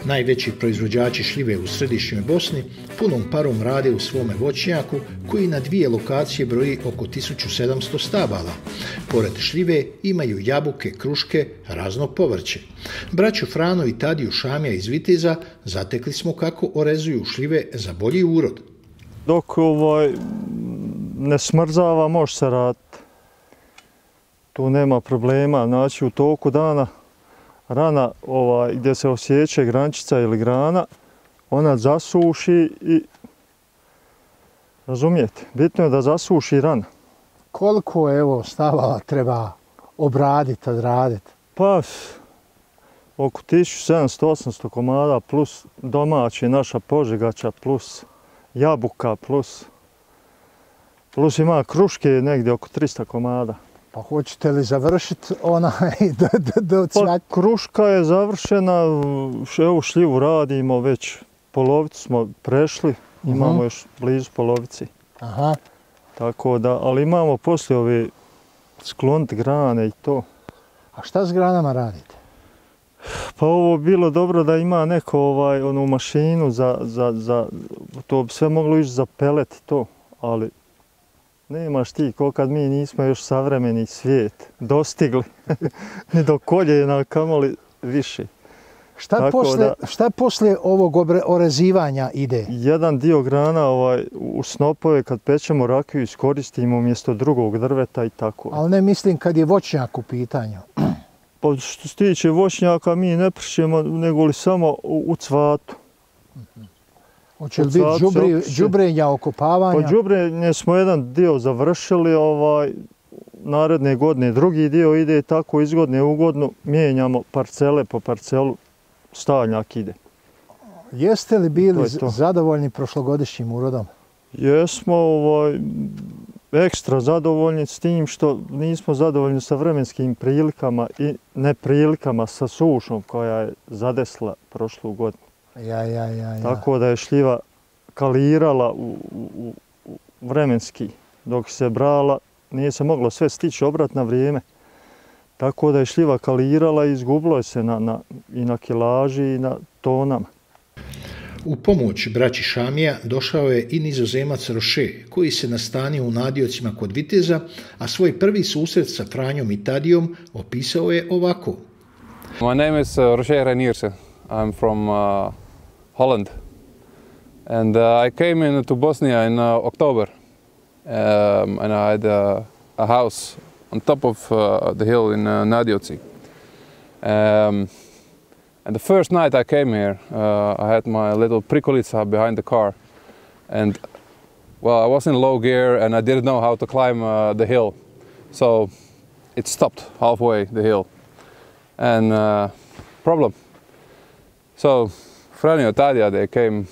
Najveći proizvođači šljive u središnjoj Bosni punom parom rade u svome voćnjaku koji na 2 lokacije broji oko 1700 stabala. Pored šljive imaju jabuke, kruške, razno povrće. Braću Frano i Tadiju Šamija iz Viteza zatekli smo kako orezuju šljive za bolji urod. Dok ne smrzava, može se raditi. Tu nema problema. Znači u toku dana rana gdje se osjeća grančica ili grana, ona zasuši i, razumijete, bitno je da zasuši rana. Koliko stabala treba obraditi, odraditi? Pa oko 1700-800 komada plus domaći naša požigača plus jabuka plus ima kruške negdje oko 300 komada. Pa hoćete li završiti do cvjata? Pa kruška je završena, evo šljivu radimo, već polovicu smo prešli, imamo još blizu polovici. Aha. Tako da, ali imamo poslije ove skloniti grane i to. A šta s granama radite? Pa ovo bilo dobro da ima neko onu mašinu to bi sve moglo ići za pelet i to, ali nemaš ti ko kad mi nismo još savremeni svijet dostigli, ni do koljena, kamoli više. Šta poslije ovog orezivanja ide? Jedan dio grana u snopove kad pečemo rakiju iskoristimo umjesto drugog drveta i tako. Ali ne mislim kad je voćnjak u pitanju. Pa što se tiče voćnjaka mi ne pršemo nego li samo u cvatu. Hoće li biti đubrenja, okopavanja? Pa đubrenje smo jedan dio završili, naredne godine drugi dio ide tako iz godine u godinu, mijenjamo parcele po parcelu, stalnjak ide. Jeste li bili zadovoljni prošlogodišnjim urodom? Jesmo ekstra zadovoljni s tim što nismo zadovoljni sa vremenskim prilikama i neprilikama sa sušom koja je zadesla prošlu godinu. Tako da je šljiva kalirala vremenski. Dok se brala, nije se moglo sve stići obrat na vrijeme. Tako da je šljiva kalirala i izgubilo se i na kilaži i na tonama. U pomoć braći Šamija došao je i Nizozemac Roše, koji se nastanio u Nadiocima kod Viteza, a svoj prvi susret sa Franjom i Tadijom opisao je ovako. My name is Roše Reinierse. I'm from Holland, and I came into Bosnia in October, and I had a house on top of the hill in Nadioci. And the first night I came here, I had my little prikolica behind the car, and well, I was in low gear and I didn't know how to climb the hill, so it stopped halfway the hill, and problem. So Franjo and Tadija, they came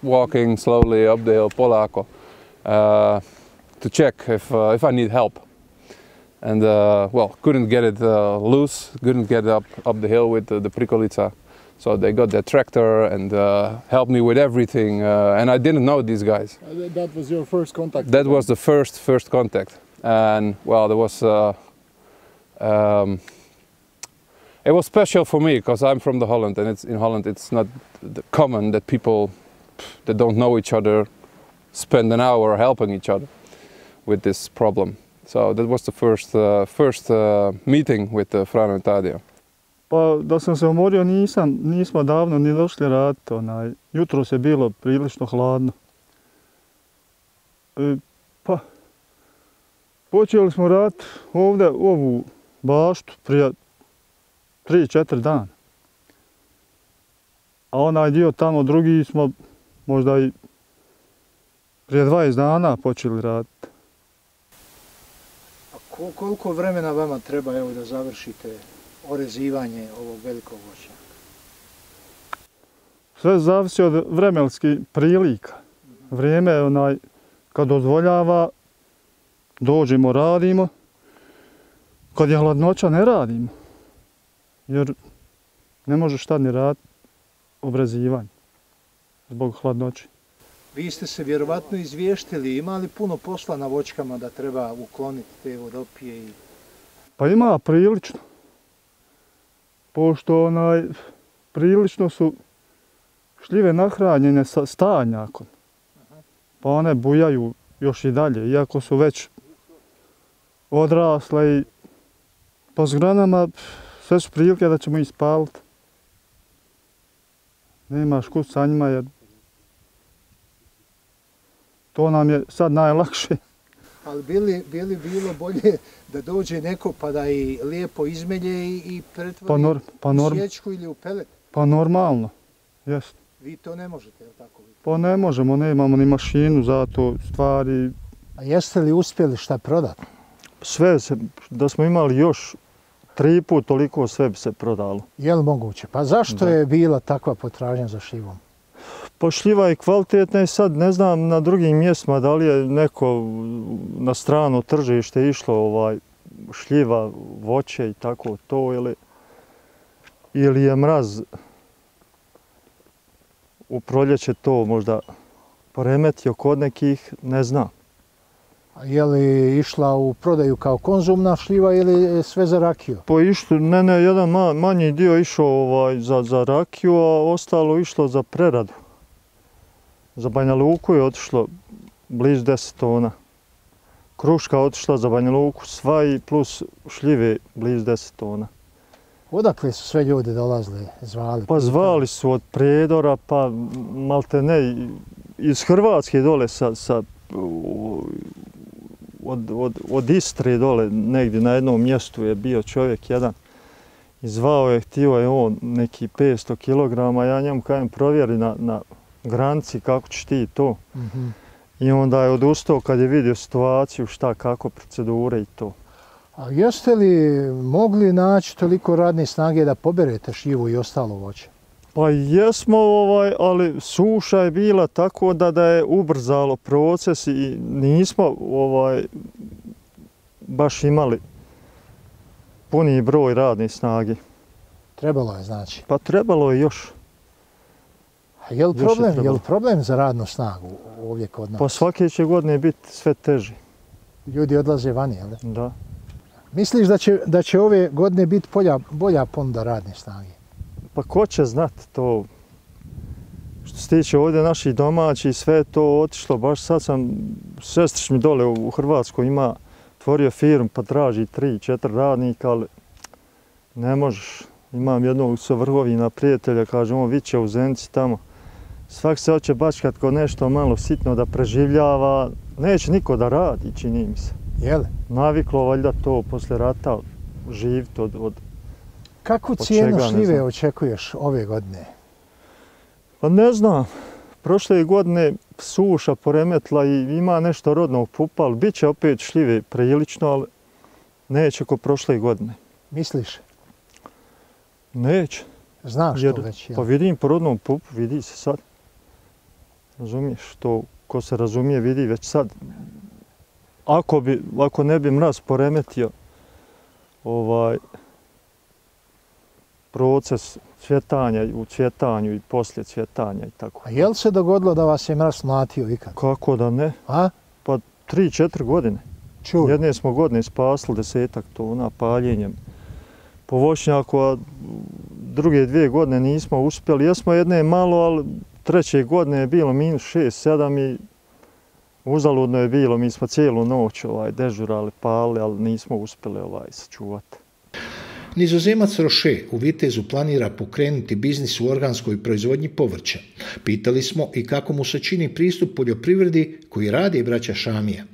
walking slowly up the hill, polako, to check if I need help. And well, couldn't get it loose, couldn't get up the hill with the prikolica. So they got their tractor and helped me with everything. And I didn't know these guys. That was your first contact? That was the first contact. And well, there was it was special for me because I'm from the Holland, and in Holland it's not common that people that don't know each other spend an hour helping each other with this problem. So that was the first meeting with Frano and Tadija. Pa da sam se umorio nismo davno ni došli raditi. Jutros je bilo prilično hladno. Pa počeli smo raditi ovdje ovu baštu prije 3-4 dana. A onaj dio tamo drugi smo možda i prije 20 dana počeli raditi. Koliko vremena vama treba da završite orezivanje ovog velikog voćnjaka? Sve zavisi od vremenskih prilika. Vrijeme kad dozvoljava, dođemo, radimo. Kad je hladnoća, ne radimo. Jer ne možeš tad ni raditi obrezivanje zbog hladnoće. Vi ste se vjerovatno izvještili, ima li puno posla na voćkama da treba ukloniti te vodopije? Pa ima prilično. Pošto prilično su šljive nahranjene sa stajnjakom. Pa one bujaju još i dalje, iako su već odrasle i po zgranama sve su prilike da ćemo ih spaliti. Nemaš kud sa njima jer to nam je sad najlakše. Ali bilo bolje da dođe neko pa da i lijepo izmelje i pretvori u sječku ili u pelet? Pa normalno, jest. Vi to ne možete, je li tako? Pa ne možemo, nemamo ni mašinu za to stvari. A jeste li uspjeli šta prodati? Sve da smo imali još 3 puta toliko, sve bi se prodalo. Je li moguće? Pa zašto je bila takva potražnja za šljivom? Pa šljiva je kvalitetna i sad ne znam na drugim mjestima da li je neko na strano tržište išlo šljiva, voće i tako to ili je mraz u proljeće to možda poremetio kod nekih, ne znam. A je li išla u prodaju kao konzumna šljiva ili sve za rakiju? Pa išlo, jedan manji dio išao za rakiju, a ostalo išlo za preradu. Za Banja Luku je otišlo blizu 10 tona. Kruška otišla za Banja Luku, svaj plus šljive blizu 10 tona. Odakle su sve ljudi dolazili, zvali? Pa zvali su od Prijedora, pa malte ne, iz Hrvatske dole od Istre dole, negdje na jednom mjestu je bio čovjek jedan. I zvao je, htio je on neki 500 kg, ja njemu kažem provjeri na granici kako ćeš ti to. I onda je odustao kad je vidio situaciju, šta, kako, procedure i to. A jeste li mogli naći toliko radne snage da poberete šljivu i ostalo voće? Pa jesmo, ali suša je bila tako da je ubrzalo proces i nismo baš imali puni broj radne snage. Trebalo je znači? Pa trebalo je još. A je li problem za radnu snagu ovdje kod nas? Pa svake će godine biti sve teži. Ljudi odlaze vani, jel? Da. Misliš da će ove godine biti bolja ponuda radne snage? Pa ko će znati to? Što se tiče ovdje naših domaćih, sve je to otišlo. Baš sad sestrić mi dole u Hrvatskoj ima, otvorio firmu pa traži 3-4 radnika, ali ne možeš. Imam jednog sa Vrhovina prijatelja, kaže on viće u Zenici tamo. Svak se hoće bačkat kod nešto malo sitno da preživljava. Neće niko da radi, čini mi se. Jel? Naviklo valjda to poslije rata živjeti od Kakvu cijenu šljive očekuješ ove godine? Pa ne znam. Prošle godine suša poremetla i ima nešto rodnog pupa, ali bit će opet šljive prilično, ali neće ko prošle godine. Misliš? Neće. Znaš to već, jel? Pa vidim po rodnom pupu, vidi se sad. Razumiješ, to ko se razumije vidi već sad. Ako ne bi mraz poremetio proces cvjetanja u cvjetanju i poslije cvjetanja i tako. A je li se dogodilo da vas je mraz mlatio ikad? Kako da ne? A? Pa 3-4 godine. Čuj. Jedne smo godine spasili 10 tona paljenjem po voćnjaku, a druge 2 godine nismo uspjeli. Jesmo jedne malo, ali 3. godine je bilo -6-7 i uzaludno je bilo. Mi smo cijelu noć dežurali, palili, ali nismo uspjeli sačuvati. Nizozemac Roše u Vitezu planira pokrenuti biznis u organskoj proizvodnji povrća. Pitali smo i kako mu se čini pristup poljoprivredi koji radi braća Šamija.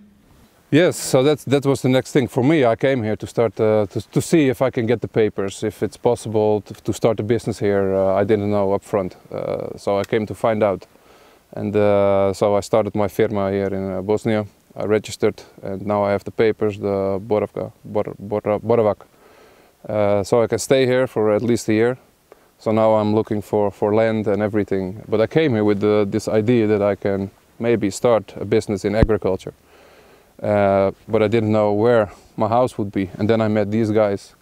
Yes, so that was the next thing for me. I came here to start to see if I can get the papers, if it's possible to start a business here. I didn't know up front, so I came to find out. And so I started my firma here in Bosnia. I registered, and now I have the papers, the Boravak. So I can stay here for at least a year. So now I'm looking for land and everything. But I came here with this idea that I can maybe start a business in agriculture. But I didn't know where my house would be. And then I met these guys,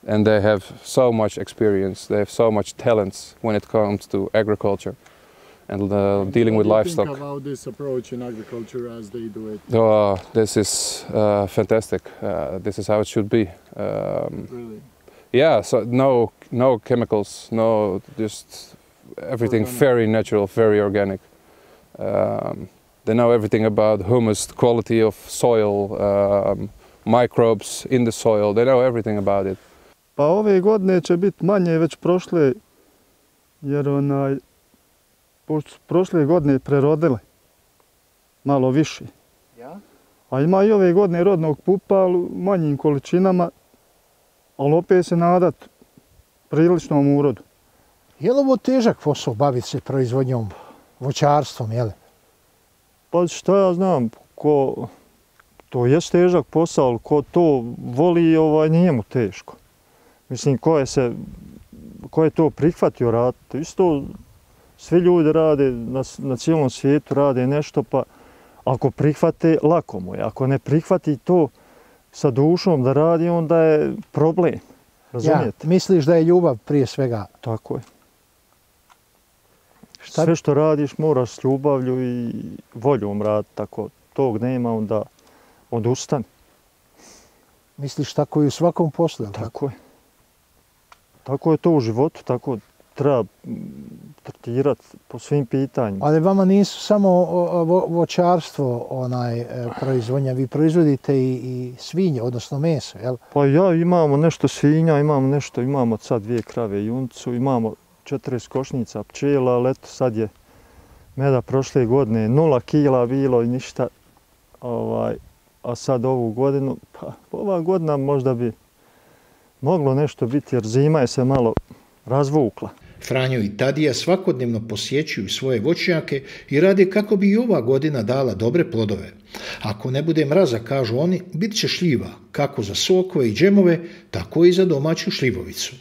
and they have so much experience. They have so much talents when it comes to agriculture and dealing with livestock. What do you think about this approach in agriculture as they do it? This is fantastic. This is how it should be. Really? Yeah, so no chemicals, no, just everything very natural, very organic. They know everything about humus, the quality of soil, microbes in the soil. They know everything about it. Pa ove godine će biti manje već prošle, jer prošle godine prerodile malo više. Ja? A ima i ove godine rodnog pupa, ali u manjim količinama, ali opet se nadat priličnom urodu. Je li ovo težak posao baviti se proizvodnjom, voćarstvom, jel? Pa šta ja znam, to je težak posao, ali ko to voli, nije mu teško. Mislim, ko je to prihvatio raditi, isto svi ljudi rade, na cijelom svijetu rade nešto, pa ako prihvate, lako mu je. Ako ne prihvati to sa dušom da radi, onda je problem. Razumijete? Ja, misliš da je ljubav prije svega? Tako je. Sve što radiš moraš s ljubavlju i voljom raditi, tako tog nema, onda odustani. Misliš tako i u svakom poslu? Tako je. Tako je to u životu, tako treba tretirati po svim pitanjima. Ali vama nisu samo voćarstvo proizvodnja, vi proizvodite i svinje, odnosno meso, jel? Pa imamo nešto svinja, imamo sad 2 krave juncu, imamo 40 košnica pčela, ali eto sad je meda prošle godine 0 kila bilo i ništa, a sad ovu godinu, pa ova godina možda bi moglo nešto biti jer zima je se malo razvukla. Franjo i Tadija svakodnevno posjećuju svoje voćnjake i rade kako bi i ova godina dala dobre plodove. Ako ne bude mraza, kažu oni, bit će šljiva, kako za sokove i džemove, tako i za domaću šljivovicu.